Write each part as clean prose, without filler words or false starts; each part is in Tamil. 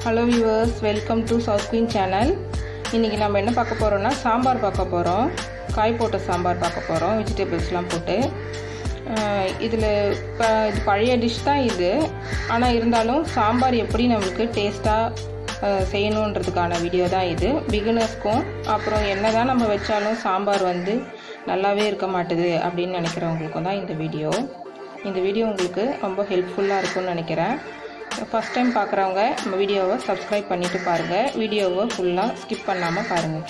Hello viewers, welcome to south queen channel. இன்றைக்கி நம்ம என்ன பார்க்க போகிறோம்னா சாம்பார் பார்க்க போகிறோம். காய் போட்ட சாம்பார் பார்க்க போகிறோம், வெஜிடபிள்ஸ்லாம் போட்டு. இதில் இது பழைய டிஷ் தான் இது. ஆனால் இருந்தாலும் சாம்பார் எப்படி நம்மளுக்கு டேஸ்ட்டாக செய்யணுன்றதுக்கான வீடியோ தான் இது. பிகினர்ஸ்க்கும் அப்புறம் என்ன தான் நம்ம வச்சாலும் சாம்பார் நல்லாவே இருக்க மாட்டுது அப்படின்னு நினைக்கிறவங்களுக்கும் தான் இந்த வீடியோ. இந்த வீடியோ உங்களுக்கு ரொம்ப ஹெல்ப்ஃபுல்லாக இருக்கும்னு நினைக்கிறேன். ஃபஸ்ட் டைம் பார்க்குறவங்க நம்ம வீடியோவை சப்ஸ்கிரைப் பண்ணிவிட்டு பாருங்கள். வீடியோவை ஃபுல்லாக ஸ்கிப் பண்ணாமல் பாருங்கள்.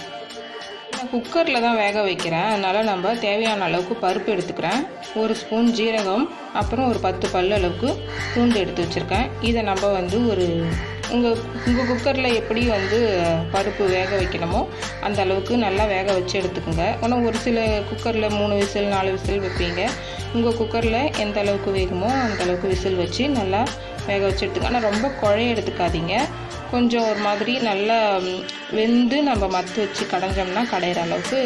நான் குக்கரில் தான் வேக வைக்கிறேன், அதனால் நம்ம தேவையான அளவுக்கு பருப்பு எடுத்துக்கிறேன். 1 ஸ்பூன் ஜீரகம், அப்புறம் ஒரு 10 பல் அளவுக்கு பூண்டு எடுத்து வச்சுருக்கேன். இதை நம்ம உங்கள் குக்கரில் எப்படி பருப்பு வேக வைக்கணுமோ அந்த அளவுக்கு நல்லா வேக வச்சு எடுத்துக்கோங்க. ஆனால் ஒரு சில குக்கரில் 3 விசில் 4 விசில் வைப்பீங்க. உங்கள் குக்கரில் எந்த அளவுக்கு வேகுமோ அந்த அளவுக்கு விசில் வச்சு நல்லா வேக வச்சு எடுத்துக்க. ஆனால் ரொம்ப குழைய எடுத்துக்காதீங்க. கொஞ்சம் ஒரு மாதிரி நல்லா வெந்து நம்ம மத்து வச்சு கடைஞ்சோம்னா கடையிற அளவுக்கு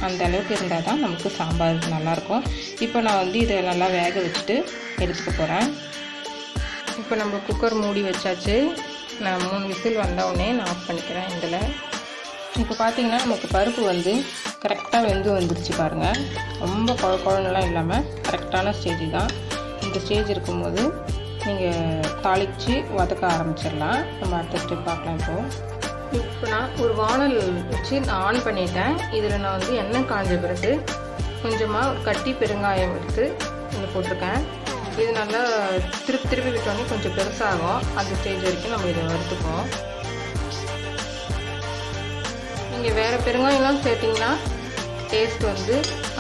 அந்த அளவுக்கு இருந்தால் தான் நமக்கு சாம்பாருக்கு நல்லாயிருக்கும். இப்போ நான் இதை நல்லா வேக வச்சுட்டு எடுத்துக்க போகிறேன். இப்போ நம்ம குக்கர் மூடி வச்சாச்சு. நான் 3 விசில் வந்தவுடனே நான் ஆஃப் பண்ணிக்கிறேன். இதில் இப்போ பார்த்தீங்கன்னா நமக்கு பருப்பு கரெக்டாக வெந்து வந்துருச்சு பாருங்கள். ரொம்ப குழம்புலாம் இல்லாமல் கரெக்டான ஸ்டேஜ் தான். இந்த ஸ்டேஜ் இருக்கும்போது நீங்கள் தாளித்து வதக்க ஆரம்பிச்சிடலாம். நம்ம அடுத்த ஸ்டெப் பார்க்கலாம். இப்போ நான் ஒரு வானல் வச்சு நான் ஆன் பண்ணிட்டேன். இதில் நான் எண்ணெய் காஞ்ச பிறகு கொஞ்சமாக ஒரு கட்டி பெருங்காயம் எடுத்து இதில் போட்டிருக்கேன். இது நல்லா திருப்பி விட்டோன்னே கொஞ்சம் பெருசாகும். அந்த ஸ்டேஜ் வரைக்கும் நம்ம இதை வறுத்துப்போம். நீங்கள் வேறு பெருங்காயம்லாம் சேர்த்திங்கன்னா டேஸ்ட்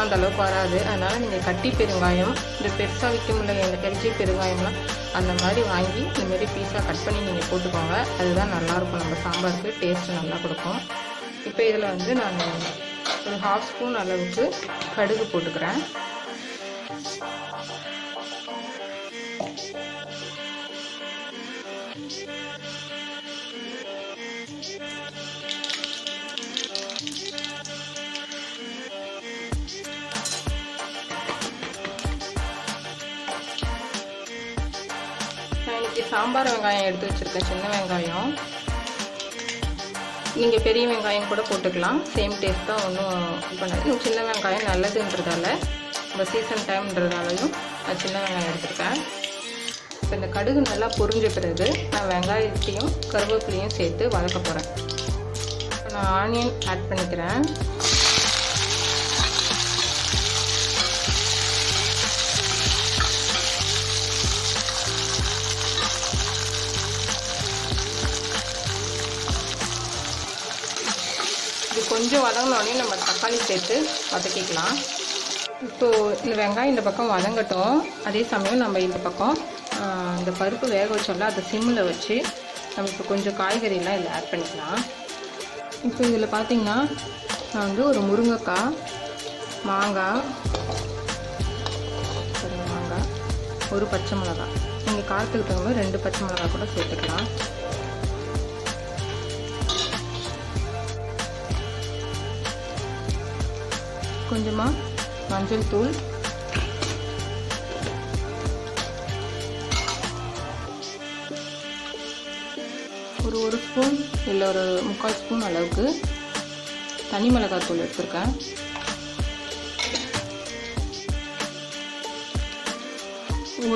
அந்த அளவுக்கு வராது. அதனால் நீங்கள் கட்டி பெருங்காயம், இந்த பெருசாக விற்க முடியல இந்த கரிச்சி பெருங்காயம்லாம் அந்த மாதிரி வாங்கி இந்தமாரி பீஸாக கட் பண்ணி நீங்கள் போட்டுக்கோங்க. அதுதான் நல்லாயிருக்கும், நம்ம சாம்பாருக்கு டேஸ்ட்டு நல்லா கொடுக்கும். இப்போ இதில் நான் ஒரு 1/2 ஸ்பூன் அளவுக்கு கடுகு போட்டுக்கிறேன். சாம்பார் வெங்காயம் எடுத்து வச்சுருக்கேன், சின்ன வெங்காயம். நீங்கள் பெரிய வெங்காயம் கூட போட்டுக்கலாம், சேம் டேஸ்ட் தான். ஒன்றும் பண்ணாது. சின்ன வெங்காயம் நல்லதுன்றதால, நம்ம சீசன் டைம்ன்றதாலையும் நான் சின்ன வெங்காயம் எடுத்துருக்கேன். இப்போ இந்த கடுகு நல்லா பொரிஞ்ச பிறகு நான் வெங்காயத்தையும் கருவேப்பிலையும் சேர்த்து வதக்க போகிறேன். இப்போ நான் ஆனியன் ஆட் பண்ணிக்கிறேன். இது கொஞ்சம் வதங்கினோடனே நம்ம தக்காளி சேர்த்து வதக்கிக்கலாம். இப்போது இந்த வெங்காயம் இந்த பக்கம் வதங்கட்டும். அதே சமயம் நம்ம இந்த பக்கம் இந்த பருப்பு வேக வச்சோம்ல, அதை சிம்மில் வச்சு நம்ம இப்போ கொஞ்சம் காய்கறிலாம் இதில் ஆட் பண்ணிக்கலாம். இப்போ இதில் பார்த்திங்கன்னா நான் ஒரு முருங்கைக்காய், மாங்காய், ஒரு பச்சை மிளகாய், நீங்கள் காரத்துக்கு தகுந்த 2 பச்சை மிளகாய் கூட சேர்த்துக்கலாம். கொஞ்சமாக மஞ்சள் தூள், ஒரு ஸ்பூன் இல்லை ஒரு 3/4 ஸ்பூன் அளவுக்கு தனி மிளகாய் தூள் எடுத்துருக்கேன்.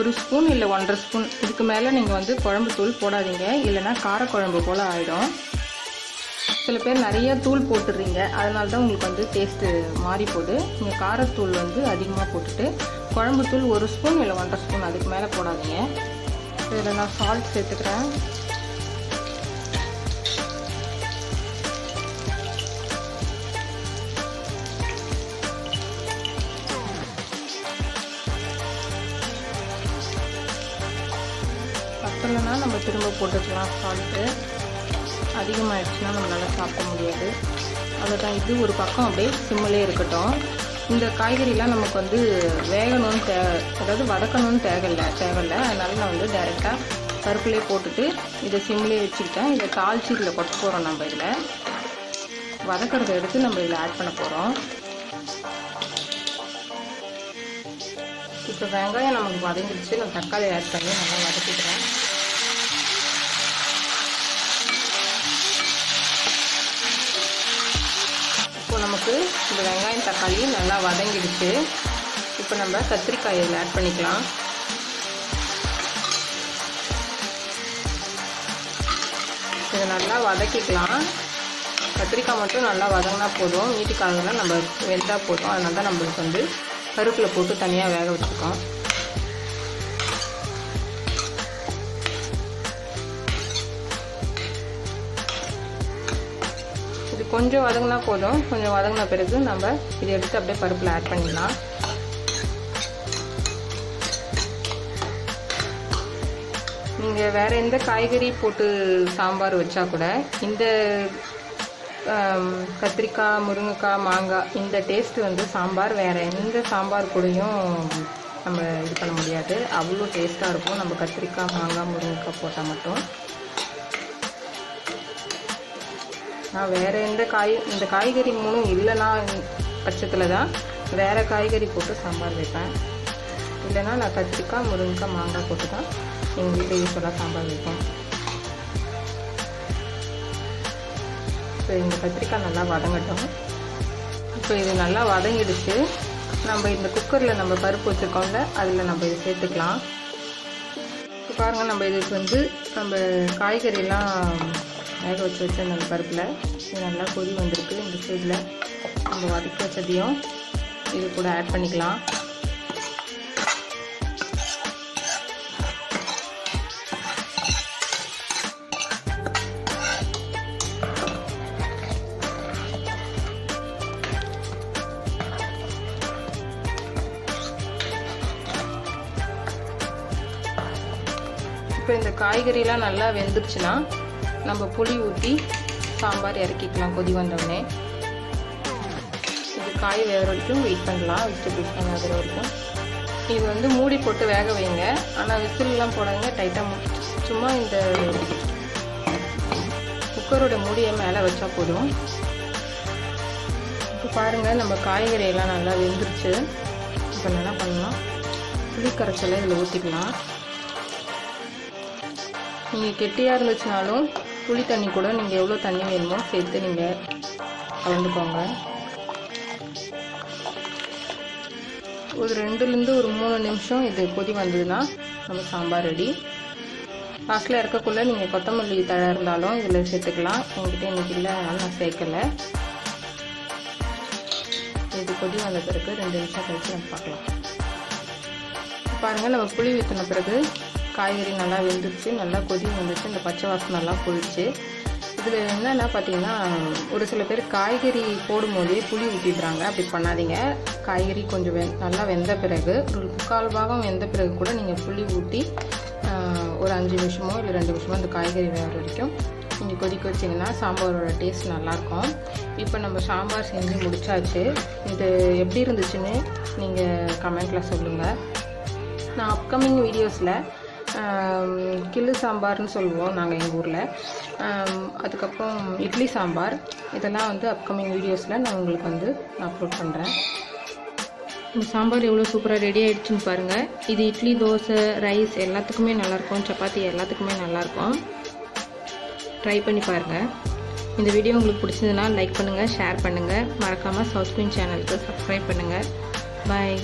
ஒரு ஸ்பூன் இல்லை 1/2 ஸ்பூன். இதுக்கு மேலே நீங்கள் குழம்பு தூள் போடாதீங்க, இல்லைன்னா காரக்குழம்பு போல் ஆகிடும். சில பேர் நிறைய தூள் போட்டுடுறீங்க, அதனால தான் உங்களுக்கு டேஸ்ட்டு மாறி போகுது. நீங்கள் காரத்தூள் அதிகமாக போட்டுட்டு குழம்பு தூள் 1 ஸ்பூன் இல்லை 1/2 ஸ்பூன், அதுக்கு மேலே போடாதீங்க. இதில் நான் சால்ட் சேர்த்துக்கிறேன். பத்தலைன்னா நம்ம திரும்ப போட்டுக்கலாம். சால்ட்டு அதிகமாகிடுச்சுன்னா நம்மளால் சாப்பிட முடியாது. அவ்வளோதான். இது ஒரு பக்கம் அப்படியே சிம்மிலே இருக்கட்டும். இந்த காய்கறிலாம் நமக்கு வேகணும்னு அதாவது வதக்கணும்னு தேவையில்லை. அதனால் நான் டைரெக்டாக பருப்புலேயே போட்டுட்டு இதை சிம்மிலே வச்சுக்கிட்டேன். இதை தாளித்து இதில் கொட்ட போகிறோம். நம்ம இதில் வதக்கிறத எடுத்து நம்ம இதில் ஆட் பண்ண போகிறோம். இப்போ வெங்காயம் நமக்கு வதங்கிடுச்சு. நான் தக்காளி ஆட் பண்ணி நல்லா வதக்கிக்கிறேன். நமக்கு இந்த வெங்காயம் தக்காளி நல்லா வதங்கிடுச்சு. இப்போ நம்ம கத்திரிக்காய் இதில் ஆட் பண்ணிக்கலாம். இதை நல்லா வதக்கிக்கலாம். கத்திரிக்காய் மட்டும் நல்லா வதங்கினா போதும், மீதிக்காயெல்லாம் நம்ம வெந்தால் போதும். அதனால தான் நம்மளுக்கு வந்து பருப்பில் போட்டு தனியாக வேக வச்சுருக்கோம். இது கொஞ்சம் வதங்கினா போதும். கொஞ்சம் வதங்கின பிறகு நம்ம இதை எடுத்து அப்படியே பருப்பில் ஆட் பண்ணிடலாம். நீங்கள் வேறு எந்த காய்கறி போட்டு சாம்பார் வச்சா கூட இந்த கத்திரிக்காய், முருங்கைக்காய், மாங்காய் இந்த டேஸ்ட்டு வந்து சாம்பார் வேறு எந்த சாம்பார் கூடயும் நம்ம இது பண்ண முடியாது. அவ்வளோ டேஸ்ட்டாக இருக்கும் நம்ம கத்திரிக்காய், மாங்காய், முருங்கைக்காய் போட்டால் மட்டும். நான் வேறு எந்த இந்த காய்கறி 3 இல்லைன்னா பட்சத்தில் தான் வேறு காய்கறி போட்டு சாம்பார் வைப்பேன். இல்லைன்னா நான் கத்திரிக்காய், முருங்கைக்காய், மாங்காய் போட்டு தான் எங்கள் வீட்டில் யூஸ்வலாக சாம்பார் வைப்போம். இப்போ இந்த கத்திரிக்காய் நல்லா வதங்கட்டும். இப்போ இது நல்லா வதங்கிடுச்சு. நம்ம இந்த குக்கரில் நம்ம பருப்பு வச்சுருக்கோம்ல, அதில் நம்ம இதை சேர்த்துக்கலாம். இப்போ பாருங்கள், நம்ம இதுக்கு வந்து நம்ம காய்கறியெல்லாம் வேக வச்சு அந்த பருப்பில் இது நல்லா கொதி வந்திருக்கு. இந்த சைடில் நம்ம வதக்கி வச்சதையும் இது கூட ஆட் பண்ணிக்கலாம். இப்போ இந்த காய்கறிலாம் நல்லா வெந்துருச்சுன்னா நம்ம புளி ஊற்றி சாம்பார் இறக்கிக்கலாம். கொதி வந்தோடனே இது காய் வேகிற வரைக்கும் வெயிட் பண்ணலாம். வெஜிடபிள்ஸ்லாம் வேகிற வரைக்கும் இது வந்து மூடி போட்டு வேக வைங்க. ஆனால் விசில்லாம் போடாதீங்க, டைட்டாக சும்மா இந்த குக்கரோட மூடியை மேலே வச்சா போதும். இப்போ பாருங்கள், நம்ம காய்கறியெல்லாம் நல்லா வெந்துருச்சு. இப்போ என்ன பண்ணலாம், புளி கரைச்சலை இதில் ஊற்றிக்கலாம். நீங்கள் கெட்டியாக இருந்துச்சுனாலும் புளி தண்ணி கூட நீங்கள் எவ்வளோ தண்ணி வேணுமோ சேர்த்து நீங்கள் கலந்துக்கோங்க. ஒரு 2லேருந்து ஒரு 3 நிமிஷம் இது கொதி வந்ததுன்னா நம்ம சாம்பார் ரெடி. லாஸ்ட்டில் இறக்கக்குள்ளே நீங்கள் கொத்தமல்லி தழை இருந்தாலும் இதில் சேர்த்துக்கலாம். என்கிட்ட இன்றைக்கி இல்லை, அதனால் நான் சேர்க்கலை. இது கொதி வந்த பிறகு 2 நிமிஷம் கழிச்சு நம்ம பார்க்கலாம். பாருங்கள், நம்ம புளி ஊற்றின பிறகு காய்கறி நல்லா வெந்துருச்சு, நல்லா கொதி வந்துச்சு, இந்த பச்சை வாசனைலாம் போயிடுச்சு. இதில் என்னென்னா பார்த்தீங்கன்னா, ஒரு சில பேர் காய்கறி போடும்போதே புளி ஊற்றிடுறாங்க. அப்படி பண்ணாதீங்க. காய்கறி கொஞ்சம் நல்லா வெந்த பிறகு, ஒரு 3/4 பாகம் வெந்த பிறகு கூட நீங்கள் புளி ஊற்றி ஒரு 5 நிமிஷமோ இல்லை 2 நிமிஷமோ அந்த காய்கறி வேகிற வரைக்கும் நீங்கள் கொதிக்க வச்சிங்கன்னா சாம்பாரோட டேஸ்ட் நல்லாயிருக்கும். இப்போ நம்ம சாம்பார் செஞ்சு முடிச்சாச்சு. இது எப்படி இருந்துச்சுன்னு நீங்கள் கமெண்ட்டில் சொல்லுங்கள். நான் அப்கமிங் வீடியோஸில் கிள்ளு சாம்பார்னு சொல்லுவோம் நாங்கள் எங்கள் ஊரில், அதுக்கப்புறம் இட்லி சாம்பார், இதெல்லாம் வந்து அப்கமிங் வீடியோஸில் நான் உங்களுக்கு வந்து அப்லோட் பண்ணுறேன். இந்த சாம்பார் எவ்வளோ சூப்பராக ரெடி ஆகிடுச்சுன்னு பாருங்கள். இது இட்லி, தோசை, ரைஸ் எல்லாத்துக்குமே நல்லாயிருக்கும், சப்பாத்தி எல்லாத்துக்குமே நல்லாயிருக்கும். ட்ரை பண்ணி பாருங்கள். இந்த வீடியோ உங்களுக்கு பிடிச்சதுன்னா லைக் பண்ணுங்கள், ஷேர் பண்ணுங்கள். மறக்காமல் சவுத் குயின் சேனலுக்கு சப்ஸ்கிரைப் பண்ணுங்கள். பாய்.